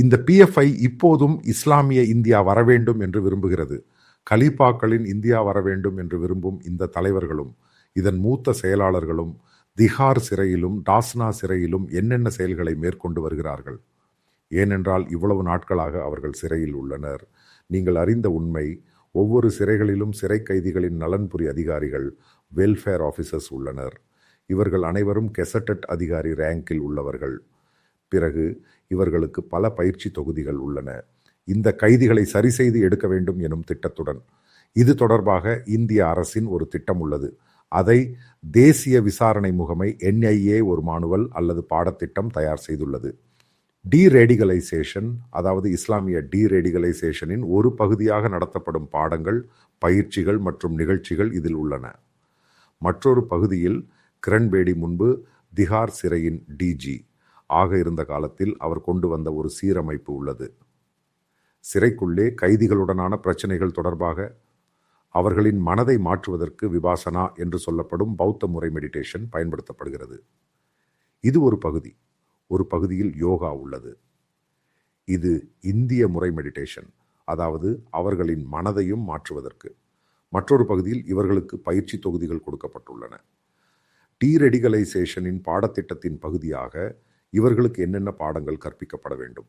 இந்த பிஎஃப்ஐ இப்போதும் இஸ்லாமிய இந்தியா வரவேண்டும் என்று விரும்புகிறது. கலீஃபாக்களின் இந்தியா வரவேண்டும் என்று விரும்பும் இந்த தலைவர்களும் இதன் மூத்த செயலாளர்களும் திஹார் சிறையிலும் டாஸ்னா சிறையிலும் என்னென்ன செயல்களை மேற்கொண்டு வருகிறார்கள்? ஏனென்றால் இவ்வளவு நாட்களாக அவர்கள் சிறையில் உள்ளனர். நீங்கள் அறிந்த உண்மை, ஒவ்வொரு சிறைகளிலும் சிறை கைதிகளின் நலன்புரி அதிகாரிகள், வெல்ஃபேர் ஆஃபீஸர்ஸ் உள்ளனர். இவர்கள் அனைவரும் கெசட்டட் அதிகாரி ரேங்கில் உள்ளவர்கள். பிறகு இவர்களுக்கு பல பயிற்சி தொகுதிகள் உள்ளன. இந்த கைதிகளை சரி செய்து எடுக்க வேண்டும் எனும் திட்டத்துடன் இது தொடர்பாக இந்திய அரசின் ஒரு திட்டம் உள்ளது. அதை தேசிய விசாரணை முகமை NIA ஒரு மானுவல் அல்லது பாடத்திட்டம் தயார் செய்துள்ளது. டீரேடிகலைசேஷன், அதாவது இஸ்லாமிய டீரேடிகலைசேஷனின் ஒரு பகுதியாக நடத்தப்படும் பாடங்கள், பயிற்சிகள் மற்றும் நிகழ்ச்சிகள் இதில் உள்ளன. மற்றொரு பகுதியில் கிரண்பேடி முன்பு திஹார் சிறையின் DG ஆக இருந்த காலத்தில் அவர் கொண்டு வந்த ஒரு சீரமைப்பு உள்ளது. சிறைக்குள்ளே கைதிகளுடனான பிரச்சனைகள் தொடர்பாக அவர்களின் மனதை மாற்றுவதற்கு விபாசனா என்று சொல்லப்படும் பௌத்த முறை மெடிடேஷன் பயன்படுத்தப்படுகிறது. இது ஒரு பகுதி. ஒரு பகுதியில் யோகா உள்ளது. இது இந்திய முறை மெடிடேஷன், அதாவது அவர்களின் மனதையும் மாற்றுவதற்கு. மற்றொரு பகுதியில் இவர்களுக்கு பயிற்சி தொகுதிகள் கொடுக்கப்பட்டுள்ளன. டீரெடிகலைசேஷனின் பாடத்திட்டத்தின் பகுதியாக இவர்களுக்கு என்னென்ன பாடங்கள் கற்பிக்கப்பட வேண்டும்?